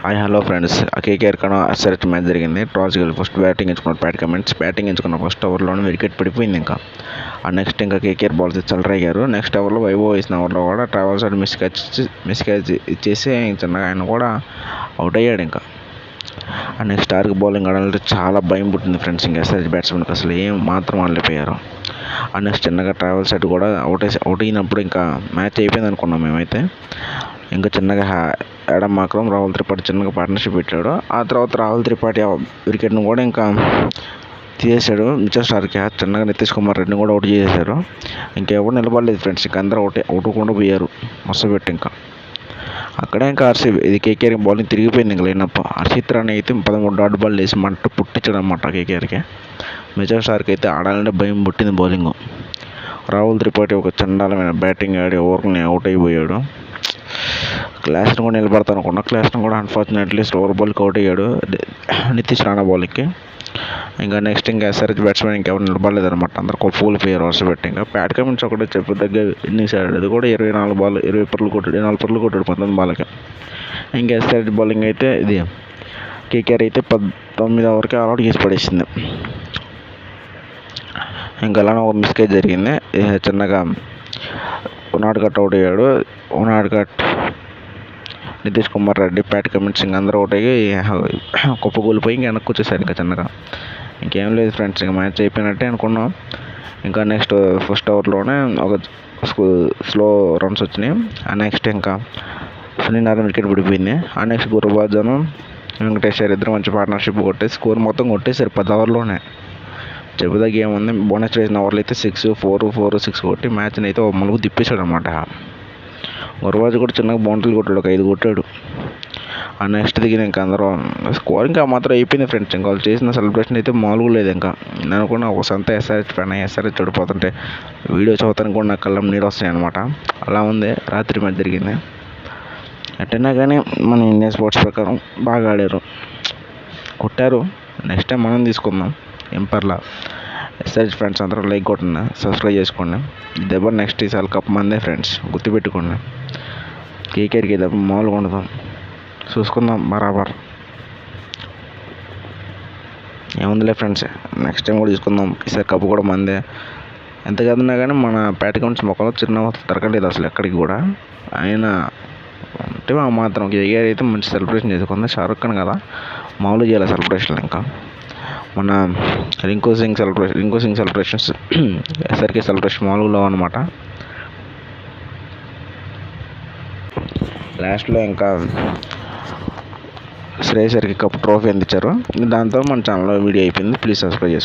Hi hello friends, KKR కన్నా SRH match జరిగింది. Toss గెలిచి ఫస్ట్ బ్యాటింగ్ ఎంచుకున్నారు. బ్యాటింగ్ ఎంచుకున్న ఫస్ట్ ఓవర్లోనే వికెట్ పడిపోయింది. ఇంకా నెక్స్ట్ కేకేఆర్ బాల్స్ చెలరేగారు. నెక్స్ట్ ఓవర్లో వైభవ్ వేసిన ఓవర్లో కూడా ట్రావెల్స్ మిస్ క్యాచ్ ఇచ్చేసి చిన్నగా ఆయన కూడా అవుట్ అయ్యాడు. ఇంకా నెక్స్ట్ స్టార్కి బౌలింగ్ ఆడాలంటే చాలా భయం పుట్టింది ఫ్రెండ్స్. ఇంకా ఎస్ఆర్హెచ్ బ్యాట్స్మెన్కి అసలు ఏం మాత్రం ఆడలేకపోయారు. నెక్స్ట్ చిన్నగా ట్రావెల్స్ సైడ్ కూడా అవుట్ అయినప్పుడు ఇంకా మ్యాచ్ అయిపోయింది అనుకున్నాం మేమైతే. ఇంకా చిన్నగా యాడమ్ మాక్రమ్, రాహుల్ త్రిపాఠి చిన్నగా పార్ట్నర్షిప్ పెట్టాడు. ఆ తర్వాత రాహుల్ త్రిపాఠి వికెట్ను కూడా ఇంకా తీసేశాడు. మిచెల్ స్టార్క్ చిన్నగా నితీష్ కుమార్ రెడ్డిని కూడా అవుట్ చేసేశారు. ఇంకెవరు నిలబడలేదు ఫ్రెండ్స్. ఇంకా అందరూ అవుట్ పోయారు మస్తు పెట్టి. ఇంకా అక్కడే ఇంకా ఇది కేకేఆర్ బౌలింగ్ తిరిగిపోయింది. ఇంకా లేనప్పుడు హర్షిత్ రాణి అయితే 13 డాట్ బాల్ వేసి మంట పుట్టించాడు అనమాట కేకేఆర్కి. మిచెల్ స్టార్క్ అయితే ఆడాలంటే భయం పుట్టింది బౌలింగ్. రాహుల్ త్రిపాఠి ఒక చండాలమైన బ్యాటింగ్ ఆడి ఓవర్ని అవుట్ అయిపోయాడు. క్లాస్ని కూడా నిలబడతాను అనుకున్నా. క్లాస్ని కూడా అన్ఫార్చునేట్లీ స్లోవర్ బాల్కి అవుట్ అయ్యాడు నితీష్ రాణా బాల్కి. ఇంకా నెక్స్ట్ ఇంకా ఎస్ఆర్హెచ్ బ్యాట్స్మెన్ ఇంకెవరు నిలబడలేదు అనమాట. అందరు కూలిపోయారు వరుస పెట్టి. ఇంకా ప్యాట్ కమిన్స్ ఒకటే చెప్పదగ్గ ఇన్నింగ్స్ ఆడాడు. అది కూడా 24 బాల్ 20 పరుగులు కొట్టాడు. 24 పరుగులు కొట్టాడు 19 బాల్కి. ఇంకా ఎస్ఆర్హెచ్ బౌలింగ్ అయితే ఇది కేకేఆర్ అయితే 19 ఓవర్కి ఆల్అౌట్ చేసి పడేసింది. ఇంకా అలానే ఒక మిస్కేజ్ జరిగింది. చిన్నగా ఉనాడ్కట్ అవుట్ అయ్యాడు. ఉనాడ్కట్, నితీష్ కుమార్ రెడ్డి, ప్యాట్ కమిన్స్ ఇంకా అందరూ అవుట్ అయ్యి కుప్పకూలిపోయి ఇంకా వెనక్కి వచ్చేసారు. ఇంకా చిన్నగా ఇంకేం లేదు ఫ్రెండ్స్. ఇంకా మ్యాచ్ అయిపోయినట్టే అనుకున్నాం. ఇంకా నెక్స్ట్ ఫస్ట్ ఓవర్లోనే ఒక స్లో రన్స్ వచ్చినాయి. ఆ నెక్స్ట్ ఇంకా సునీల్ నారాయణ వికెట్ పడిపోయింది. ఆ నెక్స్ట్ గుర్బాజను వెంకటేశ్వర్ ఇద్దరు మంచి పార్ట్నర్షిప్ కొట్టేసి స్కోర్ మొత్తం కొట్టేశారు 10 ఓవర్లోనే. చెబుదాకి ఏముంది, బోనస్ వేసిన ఓవర్లు అయితే 6, 4, 6 కొట్టి మ్యాచ్ని అయితే ఒక మలుగు తిప్పేశాడు అనమాట. గుర్బాజ్ కూడా చిన్నగా బౌండరీలు కొట్టాడు, ఒక 5 కొట్టాడు. ఆ నెక్స్ట్ దిగిన ఇంకా అందరూ స్కోర్ ఇంకా మాత్రం అయిపోయింది ఫ్రెండ్స్. ఇంకా వాళ్ళు చేసిన సెలబ్రేషన్ అయితే మామూలుగా లేదు. ఇంకా నేను అనుకున్నా ఒక సొంత ఎస్ఆర్హెచ్ ఫ్యాన్ ఎస్ఆర్హెచ్ చూడిపోతుంటే వీడియో చదువుతానికి కూడా నాకు కళ్ళం నీరు వస్తాయి అనమాట. అలా ఉంది రాత్రి మ్యాచ్ జరిగింది. ఎట్టైనా కానీ మన ఇండియన్ స్పోర్ట్స్ ప్రకారం బాగా ఆడారు, కొట్టారు. నెక్స్ట్ టైం మనం తీసుకుందాం. ఎంపర్లా ఎస్ఆర్హెచ్ ఫ్రెండ్స్ అందరూ లైక్ కొట్టండి, సబ్స్క్రైబ్ చేసుకోండి. దెబ్బ నెక్స్ట్ ఈసారి కప్ మందే ఫ్రెండ్స్, గుర్తుపెట్టుకోండి. కేకేఆర్కి దెబ్బ మామూలుగా ఉండదు, చూసుకుందాం బరాబర్. ఏముందిలే ఫ్రెండ్స్, నెక్స్ట్ టైం కూడా తీసుకుందాం. ఈసారి కప్పు కూడా మందే. ఎంత కదన్నా కానీ మన ప్యాట్ కమిన్స్ మొక్కలో చిన్న తరగలేదు అసలు ఎక్కడికి కూడా. ఆయన అంటే మాత్రం కేకేఆర్ అయితే మంచి సెలబ్రేషన్ చేసుకుంది. షారుఖ్ ఖాన్ కదా, మామూలుగా చేయాలి సెలబ్రేషన్. ఇంకా మన Rinku Singh celebrations SRK celebration మామూలుగా అనమాట. లాస్ట్లో ఇంకా శ్రేయసర్కి కప్ ట్రోఫీ అందించారు. దాంతో మన ఛానల్లో వీడియో అయిపోయింది. ప్లీజ్ సబ్స్క్రైబ్ చేసుకోండి.